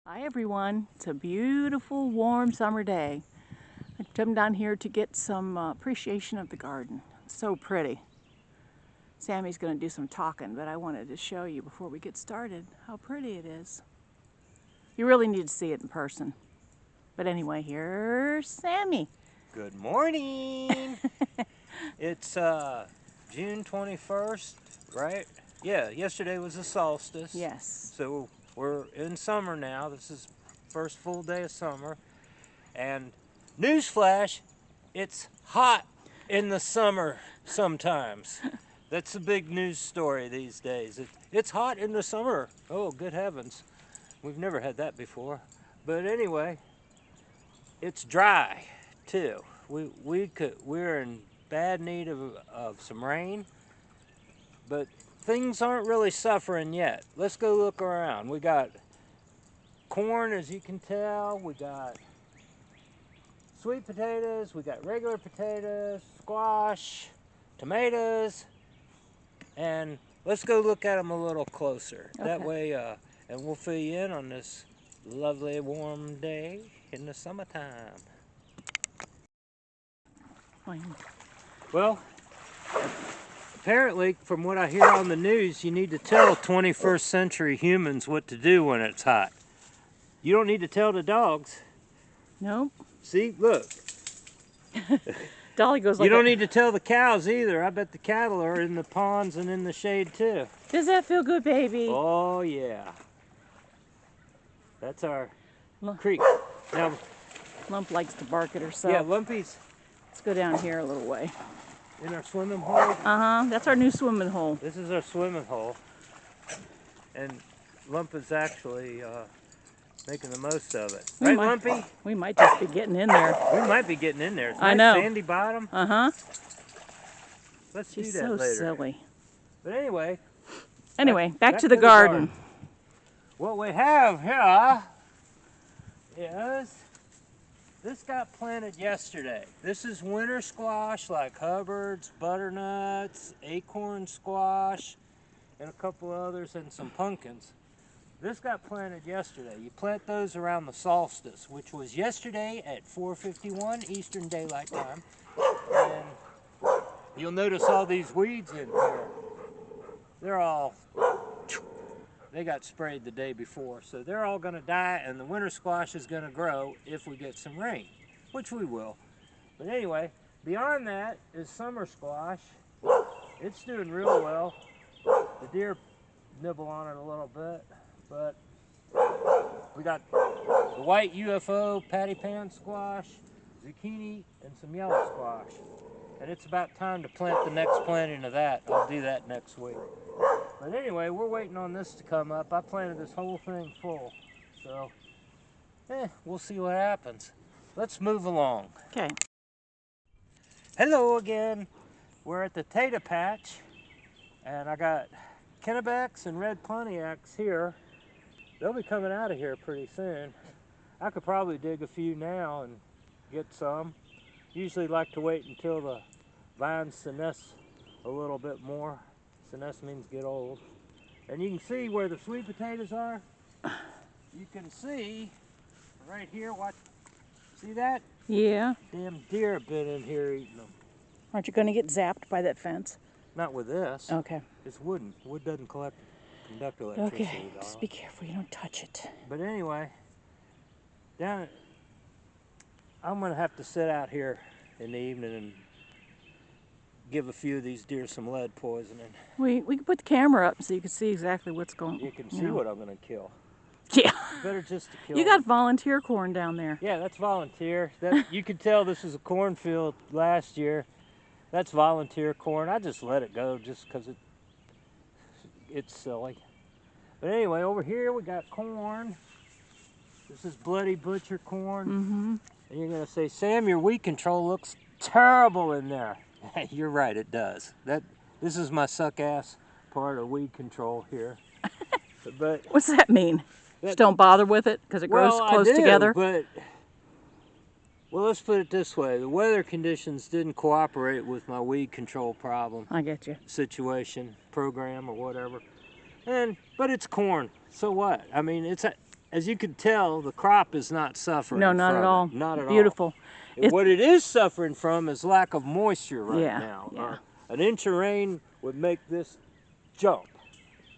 Hi everyone, it's a beautiful warm summer day. I've come down here to get some appreciation of the garden. It's so pretty. Sammy's going to do some talking, but I wanted to show you before we get started how pretty it is. You really need to see it in person. But anyway, here's Sammy. Good morning. It's June 21st, right? Yeah, yesterday was the solstice. Yes. So we're in summer now. This is first full day of summer. And newsflash, it's hot in the summer sometimes. That's a big news story these days. It's hot in the summer. Oh, good heavens. We've never had that before. But anyway, it's dry too. We're in bad need of some rain, but things aren't really suffering yet. Let's go look around. We got corn, as you can tell. We got sweet potatoes. We got regular potatoes, squash, tomatoes, and let's go look at them a little closer. Okay. That way, and we'll fill you in on this lovely warm day in the summertime. Fine. Well, apparently, from what I hear on the news, you need to tell 21st century humans what to do when it's hot. You don't need to tell the dogs. Nope. See, look. Dolly goes like You don't need to tell the cows either. I bet the cattle are in the ponds and in the shade too. Does that feel good, baby? Oh, yeah. That's our creek. Now, Lump likes to bark at herself. yeah, Lumpy's Let's go down here a little way. in our swimming hole. That's our new swimming hole. This is our swimming hole. And Lump is actually making the most of it. We Right, might- Lumpy? We might just be getting in there. We might be getting in there. It's I nice know. sandy bottom. Let's She's do that so later. silly. But anyway, Anyway, back to the garden. what we have here is, this got planted yesterday. This is winter squash like Hubbard's, butternuts, acorn squash, and a couple others, and some pumpkins. This got planted yesterday. You plant those around the solstice, which was yesterday at 4:51 Eastern Daylight Time. And you'll notice all these weeds in here. They got sprayed the day before, so they're all gonna die, and the winter squash is gonna grow if we get some rain, which we will. But anyway, beyond that is summer squash. It's doing real well. The deer nibble on it a little bit, but we got the white UFO patty pan squash, zucchini, and some yellow squash. And it's about time to plant the next planting of that. I'll do that next week. But anyway, we're waiting on this to come up. I planted this whole thing full. So, we'll see what happens. Let's move along. Okay. Hello again. We're at the tater patch, and I got Kennebecks and red Pontiacs here. They'll be coming out of here pretty soon. I could probably dig a few now and get some. Usually like to wait until the vines senesce a little bit more. Senesce means get old. And you can see where the sweet potatoes are. You can see right here, watch, see that? Yeah. Damn deer have been in here eating them. Aren't you going to get zapped by that fence? Not with this. Okay. It's wooden. Wood doesn't conduct electricity. Okay. Just be careful you don't touch it. But anyway, I'm gonna have to sit out here in the evening and give a few of these deer some lead poisoning. We can put the camera up so you can see exactly what's going on. You can see what I'm gonna kill. Yeah. Better just to kill You got them. volunteer corn down there. Yeah, that's volunteer. You could tell this was a cornfield last year. That's volunteer corn. I just let it go just because it's silly. But anyway, over here we got corn. This is Bloody Butcher corn. And you're gonna say, Sam, your weed control looks terrible in there. You're right, it does. This is my suck ass part of weed control here. But What's that mean? Just don't bother with it because it grows close together? Well, let's put it this way. The weather conditions didn't cooperate with my weed control problem. I get you. Situation, program, or whatever. But it's corn. So what? I mean, as you can tell, the crop is not suffering. No, not from at all. it. Not at Beautiful. all. What it is suffering from is lack of moisture right Yeah, now. yeah. An inch of rain would make this jump,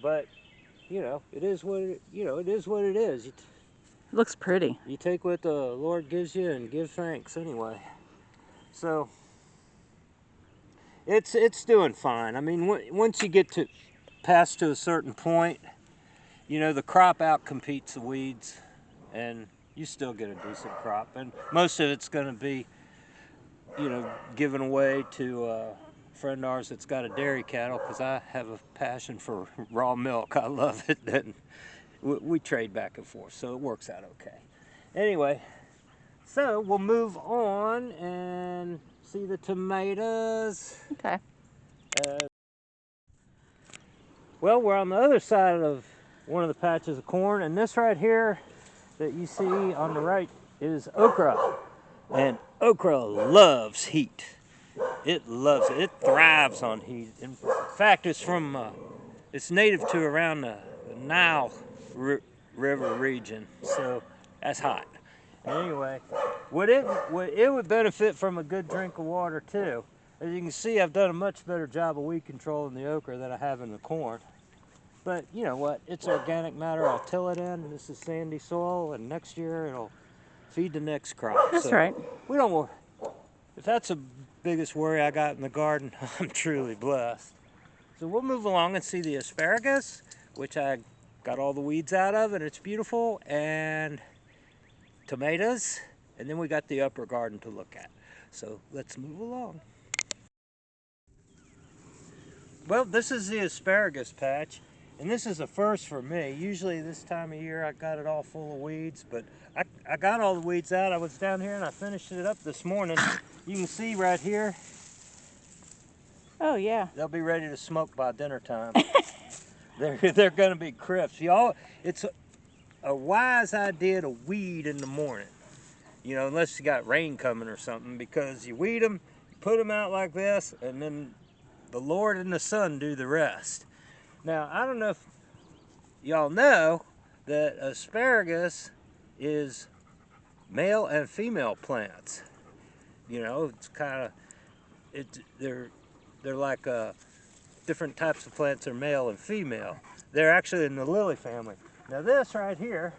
but you know, it is what it, it is what it is. It looks pretty. You take what the Lord gives you and give thanks anyway. So it's doing fine. I mean, once you get to past to a certain point, you know, the crop outcompetes the weeds, and you still get a decent crop. And most of it's going to be, you know, given away to a friend of ours that's got a dairy cattle, because I have a passion for raw milk. I love it, and we trade back and forth, so it works out okay. Anyway, so we'll move on and see the tomatoes. Okay. Well, we're on the other side of one of the patches of corn, and this right here that you see on the right is okra. And okra loves heat. It loves it. It thrives on heat. In fact, it's native to around the Nile River region, so that's hot. Anyway, it would benefit from a good drink of water too. As you can see, I've done a much better job of weed control in the okra than I have in the corn. But you know what? It's organic matter. I'll till it in. This is sandy soil, and next year it'll feed the next crop. That's so right. We don't worry. If that's the biggest worry I got in the garden, I'm truly blessed. So we'll move along and see the asparagus, which I got all the weeds out of, and it's beautiful, and tomatoes, and then we got the upper garden to look at. So let's move along. Well, this is the asparagus patch, and this is a first for me. Usually this time of year I got it all full of weeds, but I got all the weeds out. I was down here and I finished it up this morning. You can see right here. Oh yeah. They'll be ready to smoke by dinner time. They're going to be crisp. Y'all, it's a wise idea to weed in the morning. You know, unless you got rain coming or something, because you weed them, put them out like this, and then the Lord and the sun do the rest. Now, I don't know if y'all know that asparagus is male and female plants. You know, it's kind of, they're like different types of plants are male and female. They're actually in the lily family. Now this right here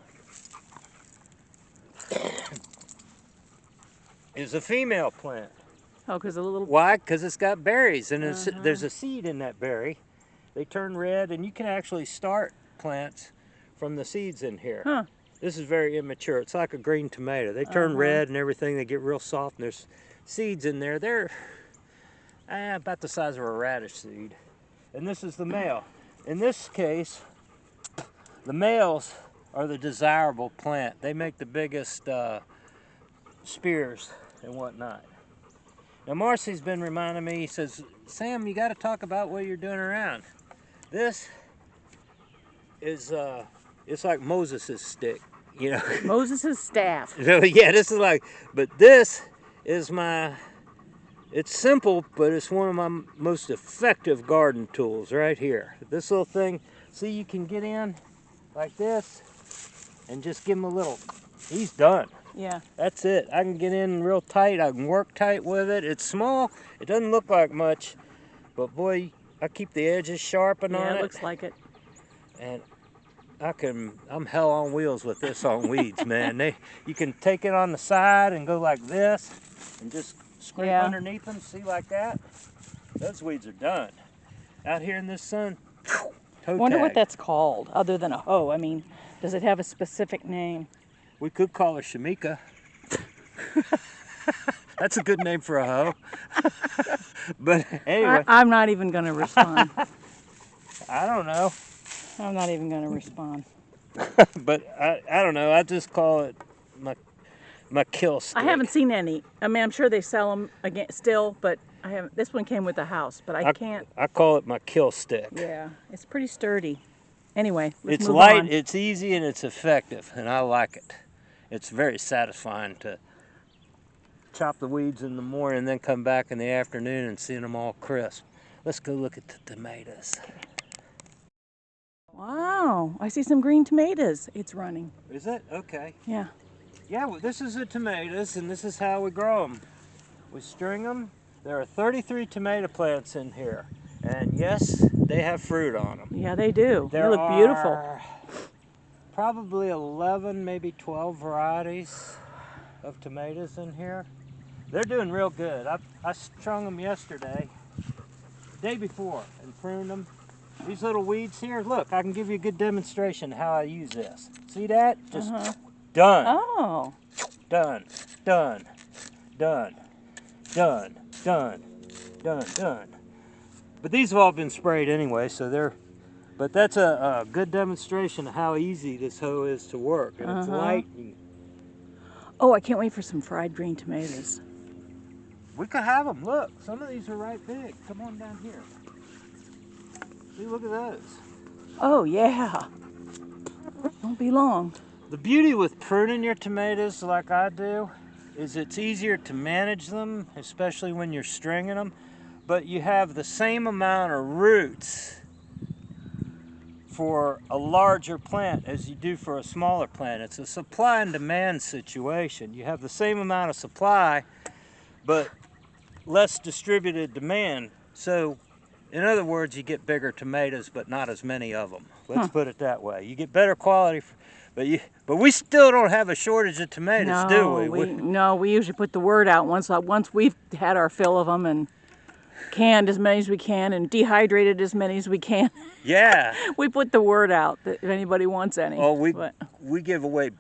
is a female plant. Oh, because a little. Why? Because it's got berries, and there's a seed in that berry. They turn red, and you can actually start plants from the seeds in here. Huh. This is very immature. It's like a green tomato. They turn red and everything. They get real soft, and there's seeds in there. They're about the size of a radish seed. And this is the male. In this case, the males are the desirable plant. They make the biggest spears and whatnot. Now Marcy's been reminding me, he says, Sam, you got to talk about what you're doing around. This is, it's like Moses' stick, you know. Moses' staff. So yeah, this is like, but this is it's simple, but it's one of my most effective garden tools right here. This little thing, see, you can get in like this and just give him a little, he's done. Yeah. That's it. I can get in real tight. I can work tight with it. It's small. It doesn't look like much, but boy, I keep the edges sharpened on it. Yeah, it looks like it. And I'm hell on wheels with this on weeds, man. You can take it on the side and go like this and just scrape underneath them, see, like that. Those weeds are done. Out here in this sun, I wonder what that's called, other than a hoe. I mean, does it have a specific name? We could call her Shamika. That's a good name for a hoe. But anyway. I'm not even going to respond. I don't know. I'm not even going to respond. But I don't know. I just call it my kill stick. I haven't seen any. I mean, I'm sure they sell them again still, but I haven't. This one came with the house, but I can't. I call it my kill stick. Yeah, it's pretty sturdy. Anyway, let's it's move light, on. it's easy, and it's effective, and I like it. It's very satisfying to chop the weeds in the morning and then come back in the afternoon and see them all crisp. Let's go look at the tomatoes. Wow, I see some green tomatoes. It's running. Is it? Okay. Yeah. Yeah, well, this is the tomatoes, and this is how we grow them. We string them. There are 33 tomato plants in here, and yes, they have fruit on them. Yeah, they do. There They look beautiful. are probably 11, maybe 12 varieties of tomatoes in here. They're doing real good. I strung them yesterday, day before, and pruned them. These little weeds here, look, I can give you a good demonstration how I use this. See that? Just done, Oh. done, done, done, done, done, done, done. But these have all been sprayed anyway, so they're, but that's a good demonstration of how easy this hoe is to work. And it's light. And Oh, I can't wait for some fried green tomatoes. we could have them. Look, some of these are right big. Come on down here. See, look at those. Oh, yeah. Won't be long. The beauty with pruning your tomatoes like I do is it's easier to manage them, especially when you're stringing them, but you have the same amount of roots for a larger plant as you do for a smaller plant. It's a supply and demand situation. You have the same amount of supply, but less distributed demand. So, in other words, you get bigger tomatoes, but not as many of them. Let's put it that way. You get better quality, but we still don't have a shortage of tomatoes, do we? No, we usually put the word out once we've had our fill of them and canned as many as we can and dehydrated as many as we can. Yeah. We put the word out that if anybody wants any. Oh, we give away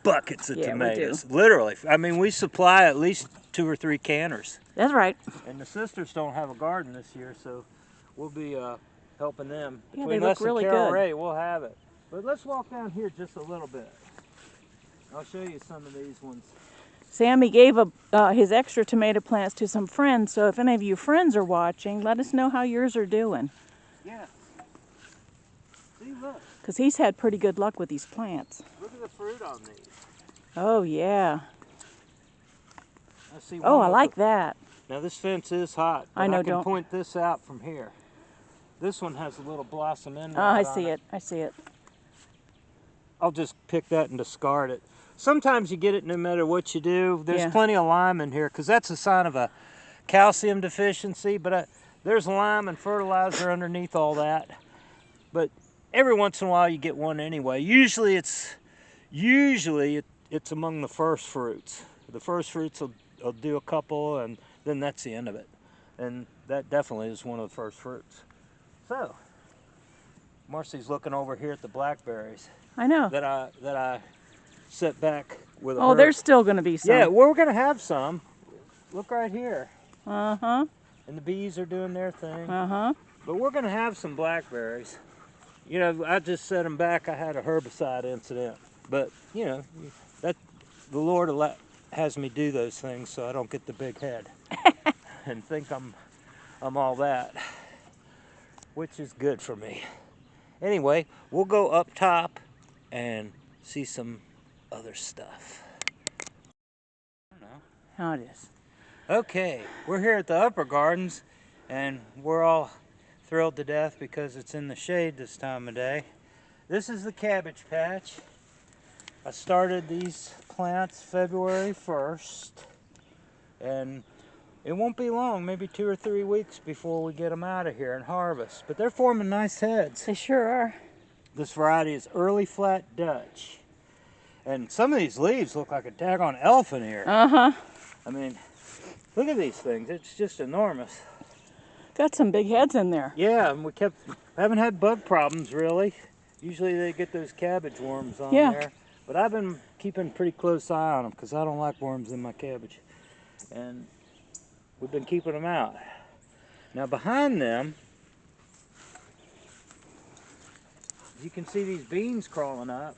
buckets of Yeah, tomatoes. Literally. I mean, we supply at least 2 or 3 canners. That's right. And the sisters don't have a garden this year, so we'll be helping them. Yeah, Between they look us and really Carol good. Ray, we'll have it. But let's walk down here just a little bit. I'll show you some of these ones. Sammy gave his extra tomato plants to some friends, so if any of you friends are watching, let us know how yours are doing. Yeah. See, look. Because he's had pretty good luck with these plants. Look at the fruit on these. Oh, yeah. I see Oh, one I with like the- that. Now this fence is hot. But I know, I can don't- point this out from here. This one has a little blossom end. Oh, I see it. I see it. I'll just pick that and discard it. Sometimes you get it no matter what you do. There's Yeah. plenty of lime in here because that's a sign of a calcium deficiency, but there's lime and fertilizer underneath all that. But every once in a while you get one anyway. Usually it's among the first fruits. The first fruits will do a couple, and then that's the end of it. And that definitely is one of the first fruits. So, Marcy's looking over here at the blackberries I know. that I set back with a Oh, herd. there's still going to be some. Yeah, we're gonna have some. Look right here. Uh-huh. And the bees are doing their thing. Uh-huh. But we're gonna have some blackberries. You know, I just set them back. I had a herbicide incident, but you know, that the Lord has me do those things so I don't get the big head and think I'm all that, which is good for me. Anyway, we'll go up top and see some other stuff. I don't know. How it is. Okay, we're here at the Upper Gardens, and we're all thrilled to death because it's in the shade this time of day. This is the cabbage patch. I started these plants February 1st, and it won't be long, maybe 2 or 3 weeks before we get them out of here and harvest. But they're forming nice heads. They sure are. This variety is Early Flat Dutch. And some of these leaves look like a daggone elephant ear. Uh-huh. I mean, look at these things. It's just enormous. Got some big heads in there. Yeah, and we haven't had bug problems really. Usually they get those cabbage worms on Yeah. there. But I've been keeping a pretty close eye on them because I don't like worms in my cabbage. And we've been keeping them out. Now behind them, you can see these beans crawling up.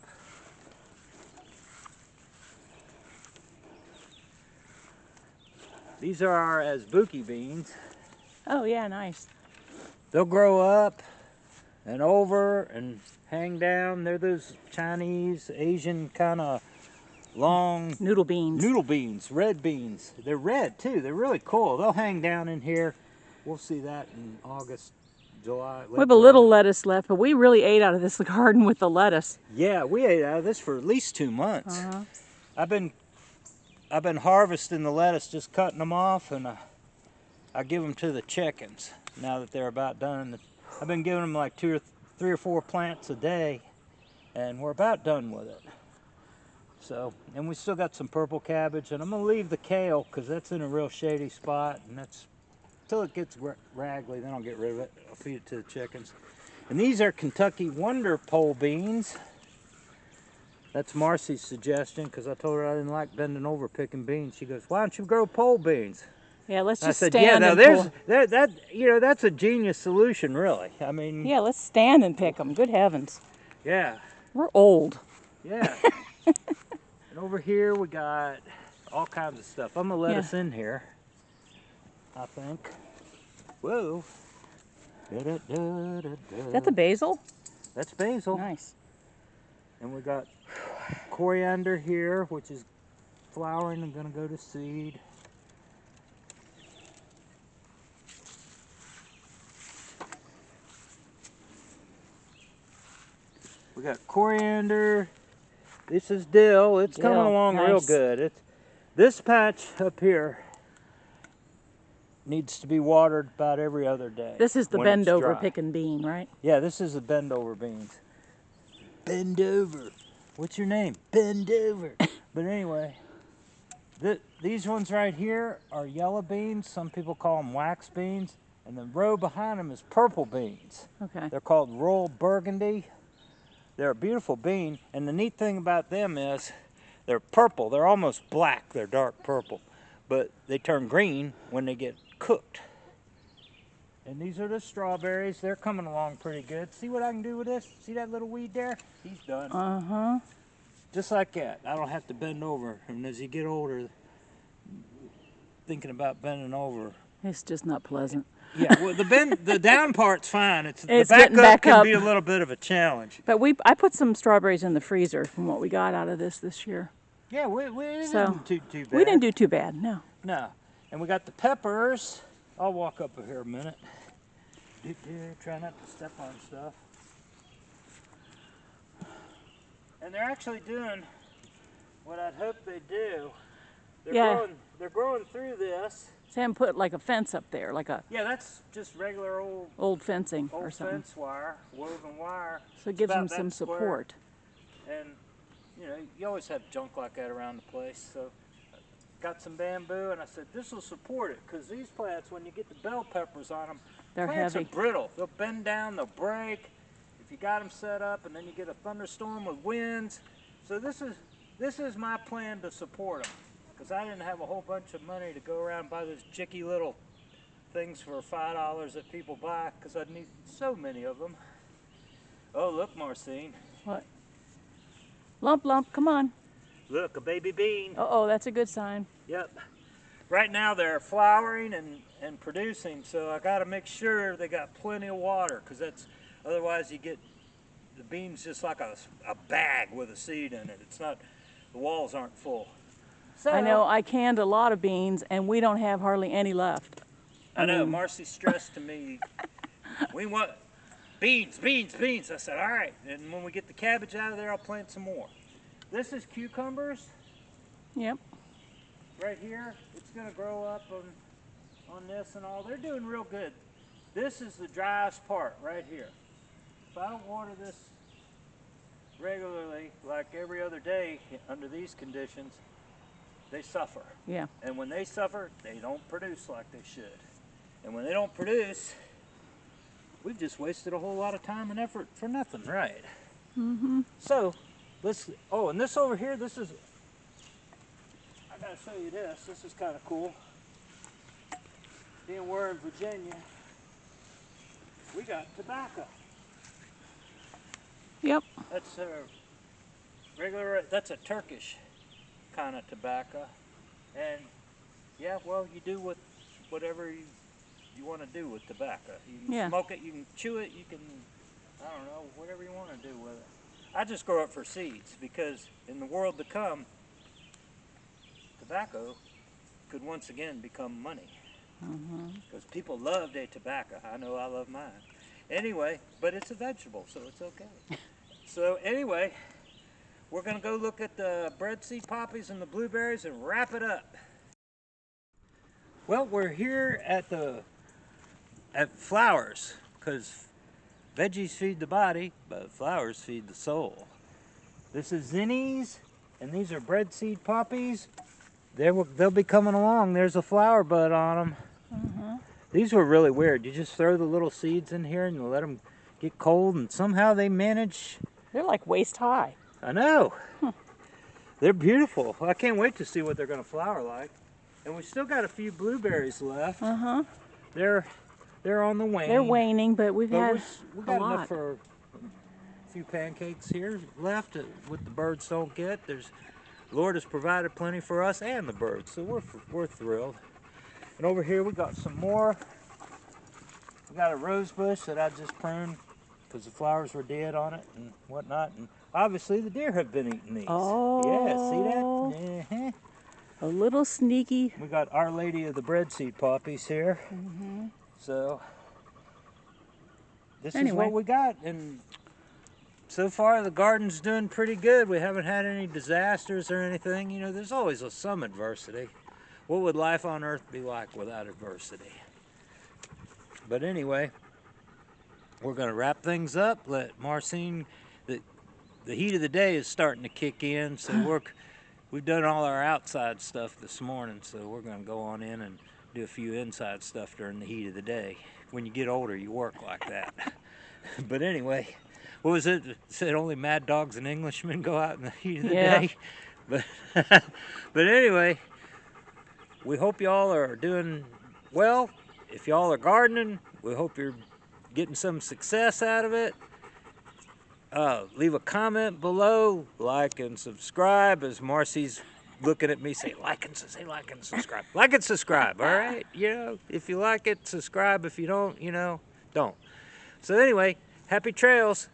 These are our asbuki beans. Oh, yeah, nice. They'll grow up and over and hang down. They're those Chinese, Asian kind of long Noodle beans. noodle beans, red beans. They're red too. They're really cool. They'll hang down in here. We'll see that in August, July. We have a little lettuce left, but we really ate out of this garden with the lettuce. Yeah, we ate out of this for at least 2 months. Uh-huh. I've been harvesting the lettuce, just cutting them off, and I give them to the chickens now that they're about done. I've been giving them like 3 or 4 plants a day, and we're about done with it. So, and we still got some purple cabbage, and I'm gonna leave the kale because that's in a real shady spot, and that's until it gets raggly, then I'll get rid of it. I'll feed it to the chickens. And these are Kentucky Wonder pole beans. That's Marcy's suggestion because I told her I didn't like bending over picking beans. She goes, "Why don't you grow pole beans?" Yeah, let's I just said, stand "Yeah, now and pull. that's a genius solution, really. I mean, Yeah, let's stand and pick them. Good heavens. yeah, We're old. yeah." And over here we got all kinds of stuff. I'm gonna let us in here, I think. Whoa. Is that the basil? That's basil. Nice. And we got coriander here, which is flowering and gonna go to seed. We got coriander. This is dill. It's coming Dill, along real nice. good. This patch up here needs to be watered about every other day. This is the when it's bend over dry. picking bean, right? Yeah, this is the bend over beans. Bend over. What's your name? Bend over. But anyway, these ones right here are yellow beans. Some people call them wax beans. And the row behind them is purple beans. Okay. They're called Royal Burgundy. They're a beautiful bean. And the neat thing about them is they're purple. They're almost black. They're dark purple. But they turn green when they get cooked. And these are the strawberries. They're coming along pretty good. See what I can do with this? See that little weed there? He's done. Uh-huh. Just like that. I don't have to bend over. And as you get older, thinking about bending over. It's just not pleasant. Yeah, well, the down part's fine. It's the getting back up back can up. be a little bit of a challenge. But I put some strawberries in the freezer from what we got out of this year. Yeah, we So, didn't do too bad. We didn't do too bad, no. No. And we got the peppers. I'll walk up here a minute. Try not to step on stuff. And they're actually doing what I'd hope they do. They're growing through this. Sam put like a fence up there, like a Yeah, that's just regular old fencing or old something. fence wire, woven wire. So it gives them About that some square. support. And you know, you always have junk like that around the place. So I got some bamboo, and I said this will support it because these plants, when you get the bell peppers on them, They're plants heavy. are brittle. They'll bend down, they'll break. If you got them set up, and then you get a thunderstorm with winds. So this is my plan to support them. Because I didn't have a whole bunch of money to go around and buy those jicky little things for $5 that people buy because I need so many of them. Oh, look, Marcine. What? Lump, come on. Look, a baby bean. Uh-oh, that's a good sign. Yep. Right now they're flowering and producing, so I got to make sure they got plenty of water because otherwise you get the beans just like a bag with a seed in it. It's not, the walls aren't full. So, I know I canned a lot of beans and we don't have hardly any left. I know, Marcy stressed to me, we want beans. I said, all right. And when we get the cabbage out of there, I'll plant some more. This is cucumbers Yep. right here. It's going to grow up on this and all. They're doing real good. This is the driest part right here. If I don't water this regularly, like every other day under these conditions, they suffer. Yeah. And when they suffer, they don't produce like they should. And when they don't produce, we've just wasted a whole lot of time and effort for nothing, right? Mm-hmm. So, and this over here, I gotta show you this. This is kind of cool. Being we're in Virginia, we got tobacco. Yep. That's that's a Turkish kind of tobacco. And yeah, well, you do with whatever you want to do with tobacco. You can Yeah. smoke it, you can chew it, you can, I don't know, whatever you want to do with it. I just grow it for seeds because in the world to come, tobacco could once again become money. Because people love their tobacco. I know I love mine. Anyway, but it's a vegetable, so it's okay. So anyway, we're gonna go look at the breadseed poppies and the blueberries and wrap it up. Well, we're here at flowers, because veggies feed the body, but flowers feed the soul. This is zinnies, and these are breadseed poppies. They'll be coming along. There's a flower bud on them. These were really weird. You just throw the little seeds in here and you let them get cold, and somehow they manage. They're like waist high. I know. They're beautiful. I can't wait to see what they're going to flower like. And we still got a few blueberries left. They're on the wane. They're waning, but we've had we a got lot. enough for a few pancakes here left. What the birds don't get. Lord has provided plenty for us and the birds, so we're thrilled. And over here we got some more. We got a rose bush that I just pruned because the flowers were dead on it and whatnot. And obviously the deer have been eating these. Oh. Yeah, see that? A little sneaky. We got Our Lady of the Breadseed poppies here. So this is what we got, and so far the garden's doing pretty good. We haven't had any disasters or anything. You know, there's always some adversity. What would life on earth be like without adversity? But anyway, we're going to wrap things up. Let Marcine, the heat of the day is starting to kick in, so we've done all our outside stuff this morning, so we're going to go on in and do a few inside stuff during the heat of the day. When you get older, you work like that. But anyway, what was it? It said only mad dogs and Englishmen go out in the heat of the day. But anyway, we hope y'all are doing well. If y'all are gardening, we hope you're getting some success out of it. Leave a comment below, like and subscribe, as Marcy's looking at me say like and subscribe. Like and subscribe, all right? You know, if you like it, subscribe. If you don't, you know, don't. So anyway, happy trails.